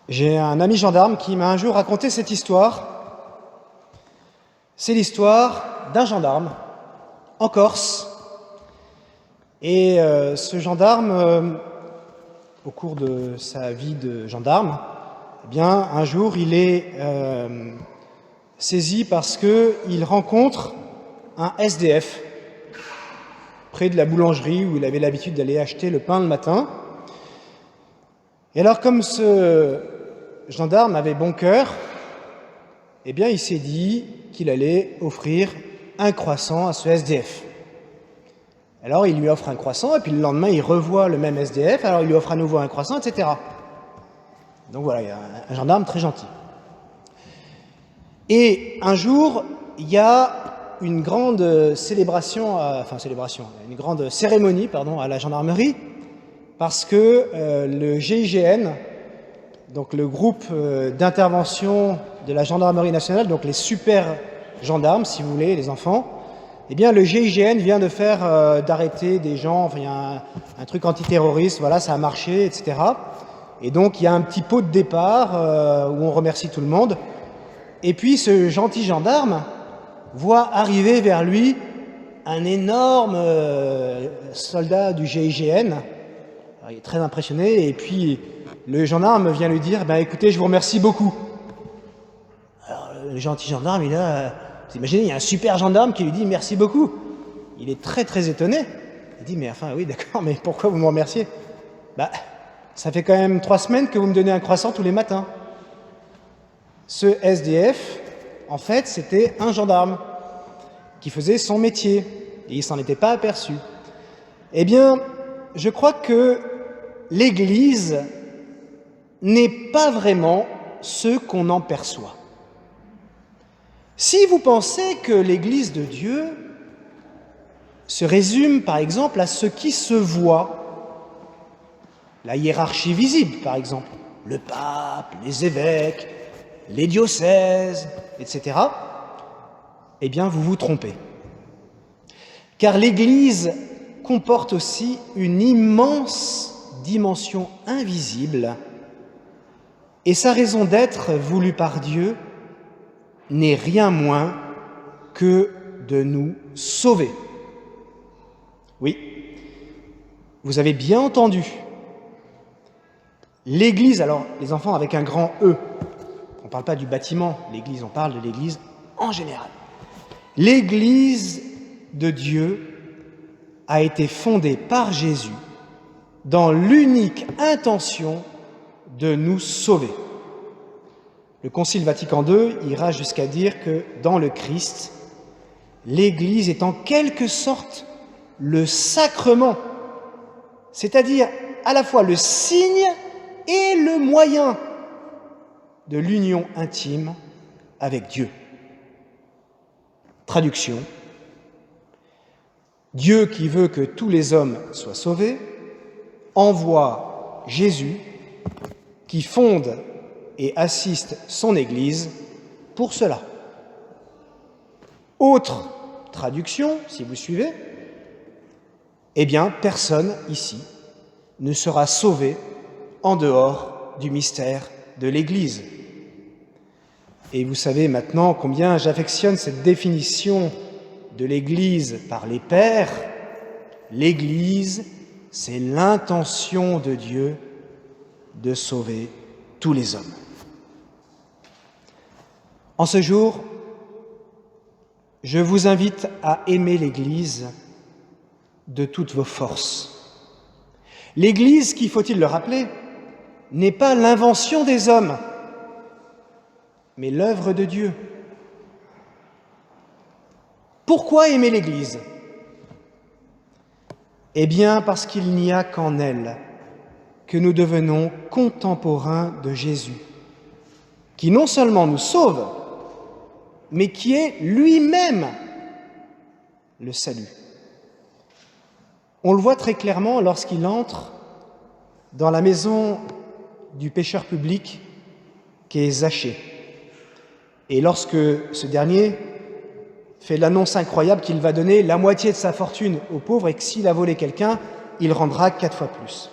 J'ai un ami gendarme qui m'a un jour raconté cette histoire. C'est l'histoire d'un gendarme en Corse. Et ce gendarme, au cours de sa vie de gendarme, eh bien, un jour, il est saisi parce qu'il rencontre un SDF près de la boulangerie où il avait l'habitude d'aller acheter le pain le matin. Et alors, comme ce gendarme avait bon cœur, eh bien, il s'est dit qu'il allait offrir un croissant à ce SDF. Alors, il lui offre un croissant, et puis le lendemain, il revoit le même SDF, alors il lui offre à nouveau un croissant, etc. Donc voilà, il y a un gendarme très gentil. Et un jour, il y a une grande une grande cérémonie, à la gendarmerie, parce que le GIGN, donc le groupe d'intervention de la gendarmerie nationale, donc les super gendarmes, si vous voulez, les enfants, eh bien le GIGN vient de faire d'arrêter des gens, enfin il y a un truc antiterroriste, voilà, ça a marché, etc. Et donc il y a un petit pot de départ où on remercie tout le monde. Et puis ce gentil gendarme voit arriver vers lui un énorme soldat du GIGN. Alors, il est très impressionné, et puis le gendarme vient lui dire écoutez, je vous remercie beaucoup. Alors le gentil gendarme, vous imaginez, il y a un super gendarme qui lui dit merci beaucoup. Il est très très étonné. Il dit mais enfin oui d'accord, mais pourquoi vous me remerciez? Ça fait quand même 3 semaines que vous me donnez un croissant tous les matins. Ce SDF, en fait, c'était un gendarme qui faisait son métier, et il s'en était pas aperçu. Eh bien, je crois que l'Église n'est pas vraiment ce qu'on en perçoit. Si vous pensez que l'Église de Dieu se résume, par exemple, à ce qui se voit, la hiérarchie visible, par exemple, le pape, les évêques, les diocèses, etc., eh bien, vous vous trompez. Car l'Église comporte aussi une immense dimension invisible, et sa raison d'être voulue par Dieu n'est rien moins que de nous sauver. Oui, vous avez bien entendu. L'Église, alors les enfants avec un grand E, on ne parle pas du bâtiment, l'Église, on parle de l'Église en général. L'Église de Dieu a été fondée par Jésus dans l'unique intention de nous sauver. Le Concile Vatican II ira jusqu'à dire que dans le Christ, l'Église est en quelque sorte le sacrement, c'est-à-dire à la fois le signe et le moyen de l'union intime avec Dieu. Traduction: Dieu, qui veut que tous les hommes soient sauvés, envoie Jésus, qui fonde et assiste son Église pour cela. Autre traduction, si vous suivez, eh bien, personne ici ne sera sauvé en dehors du mystère de l'Église. Et vous savez maintenant combien j'affectionne cette définition de l'Église par les pères. L'Église, c'est l'intention de Dieu de sauver tous les hommes. En ce jour, je vous invite à aimer l'Église de toutes vos forces. L'Église, qui, faut-il le rappeler, n'est pas l'invention des hommes, mais l'œuvre de Dieu. Pourquoi aimer l'Église? Eh bien, parce qu'il n'y a qu'en elle que nous devenons contemporains de Jésus, qui non seulement nous sauve, mais qui est lui-même le salut. On le voit très clairement lorsqu'il entre dans la maison du pécheur public qu'est Zachée. Et lorsque ce dernier fait l'annonce incroyable qu'il va donner la moitié de sa fortune aux pauvres et que s'il a volé quelqu'un, il rendra 4 fois plus.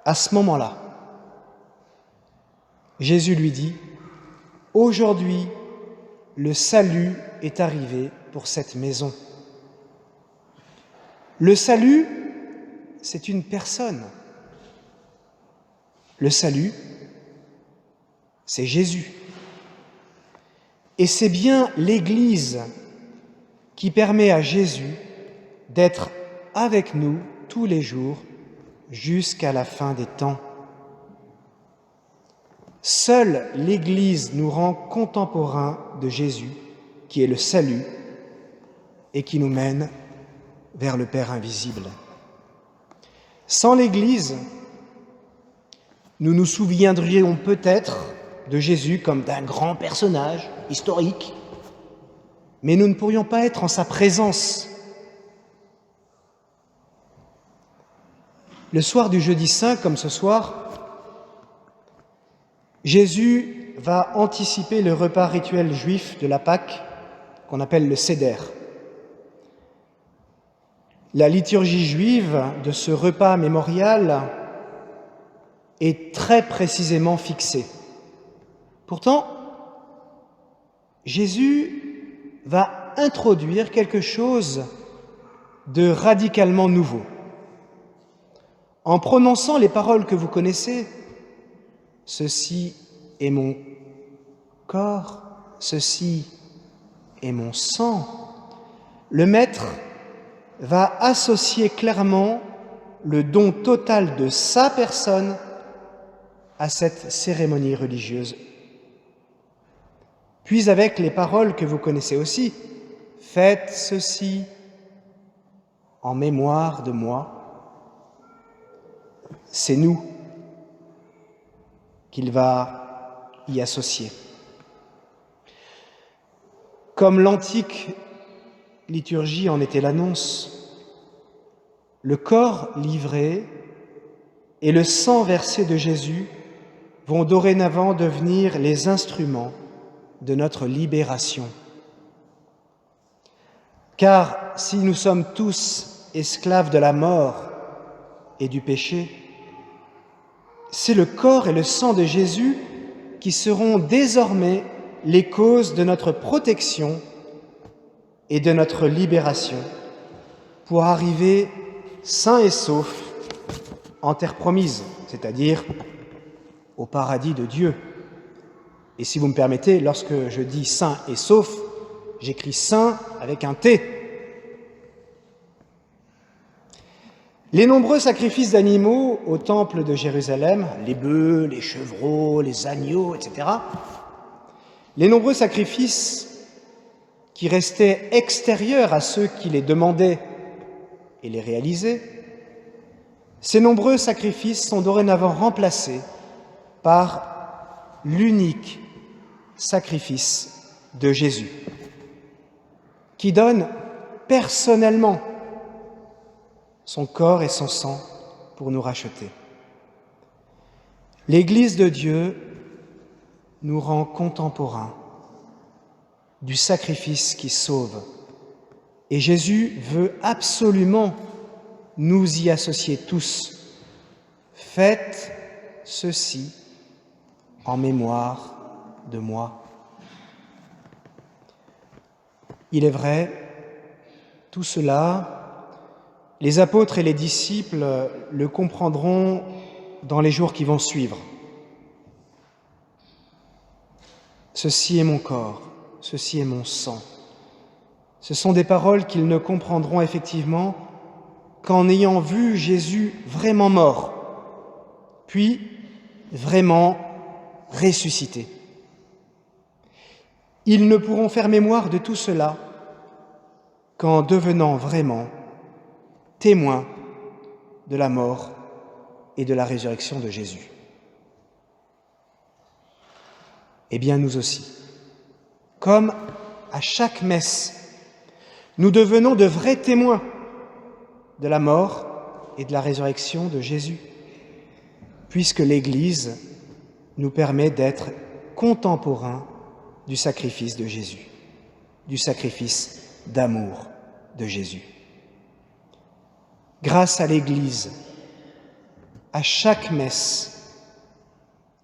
À ce moment-là, Jésus lui dit « Aujourd'hui, le salut est arrivé pour cette maison. » Le salut, c'est une personne. Le salut, c'est Jésus. Et c'est bien l'Église qui permet à Jésus d'être avec nous tous les jours jusqu'à la fin des temps. Seule l'Église nous rend contemporains de Jésus, qui est le salut et qui nous mène vers le Père invisible. Sans l'Église, nous nous souviendrions peut-être de Jésus comme d'un grand personnage historique, mais nous ne pourrions pas être en sa présence. Le soir du jeudi saint, comme ce soir, Jésus va anticiper le repas rituel juif de la Pâque, qu'on appelle le Seder. La liturgie juive de ce repas mémorial est très précisément fixée. Pourtant, Jésus va introduire quelque chose de radicalement nouveau. En prononçant les paroles que vous connaissez, « Ceci est mon corps, ceci est mon sang », le Maître va associer clairement le don total de sa personne à cette cérémonie religieuse. Puis avec les paroles que vous connaissez aussi, « Faites ceci en mémoire de moi », c'est nous qu'il va y associer. Comme l'antique liturgie en était l'annonce, le corps livré et le sang versé de Jésus vont dorénavant devenir les instruments de notre libération. Car si nous sommes tous esclaves de la mort et du péché, c'est le corps et le sang de Jésus qui seront désormais les causes de notre protection et de notre libération pour arriver sains et saufs en terre promise, c'est-à-dire au paradis de Dieu. Et si vous me permettez, lorsque je dis sains et saufs, j'écris saint avec un T. Les nombreux sacrifices d'animaux au temple de Jérusalem, les bœufs, les chevreaux, les agneaux, etc., les nombreux sacrifices qui restaient extérieurs à ceux qui les demandaient et les réalisaient, ces nombreux sacrifices sont dorénavant remplacés par l'unique sacrifice de Jésus, qui donne personnellement son corps et son sang pour nous racheter. L'Église de Dieu nous rend contemporains du sacrifice qui sauve. Et Jésus veut absolument nous y associer tous. Faites ceci en mémoire de moi. Il est vrai, tout cela, les apôtres et les disciples le comprendront dans les jours qui vont suivre. Ceci est mon corps, ceci est mon sang. Ce sont des paroles qu'ils ne comprendront effectivement qu'en ayant vu Jésus vraiment mort, puis vraiment ressuscité. Ils ne pourront faire mémoire de tout cela qu'en devenant vraiment témoins de la mort et de la résurrection de Jésus. Eh bien, nous aussi, comme à chaque messe, nous devenons de vrais témoins de la mort et de la résurrection de Jésus, puisque l'Église nous permet d'être contemporains du sacrifice de Jésus, du sacrifice d'amour de Jésus. Grâce à l'Église, à chaque messe,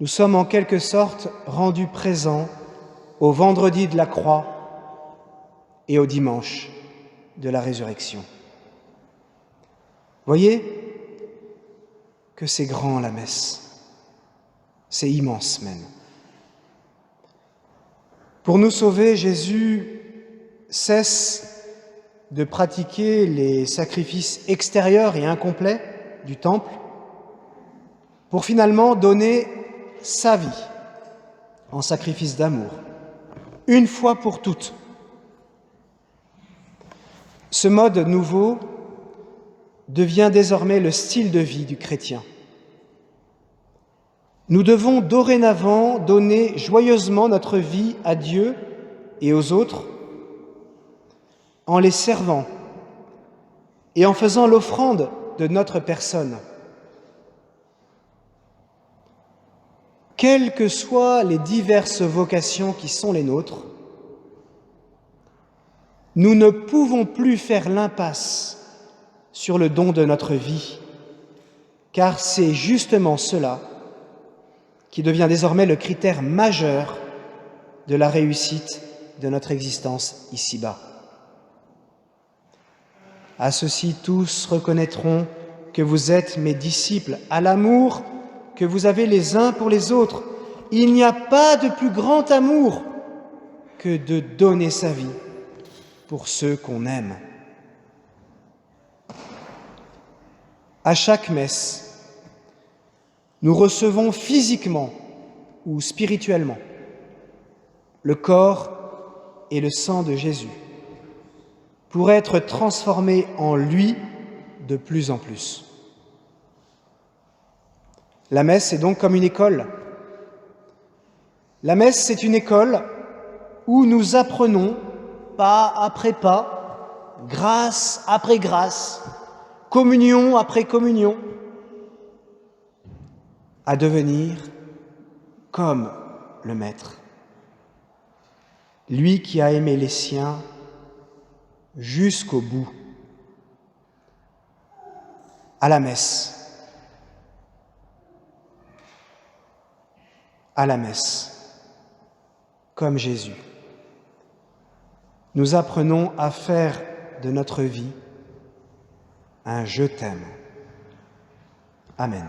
nous sommes en quelque sorte rendus présents au vendredi de la croix et au dimanche de la résurrection. Voyez que c'est grand la messe, c'est immense même. Pour nous sauver, Jésus cesse de pratiquer les sacrifices extérieurs et incomplets du temple pour finalement donner sa vie en sacrifice d'amour, une fois pour toutes. Ce mode nouveau devient désormais le style de vie du chrétien. Nous devons dorénavant donner joyeusement notre vie à Dieu et aux autres en les servant et en faisant l'offrande de notre personne. Quelles que soient les diverses vocations qui sont les nôtres, nous ne pouvons plus faire l'impasse sur le don de notre vie, car c'est justement cela qui devient désormais le critère majeur de la réussite de notre existence ici-bas. À ceci, tous reconnaîtront que vous êtes mes disciples, à l'amour que vous avez les uns pour les autres. Il n'y a pas de plus grand amour que de donner sa vie pour ceux qu'on aime. À chaque messe, nous recevons physiquement ou spirituellement le corps et le sang de Jésus pour être transformés en lui de plus en plus. La messe est donc comme une école. La messe, c'est une école où nous apprenons, pas après pas, grâce après grâce, communion après communion, à devenir comme le Maître, lui qui a aimé les siens jusqu'au bout. À la messe, comme Jésus, nous apprenons à faire de notre vie un « je t'aime ». Amen.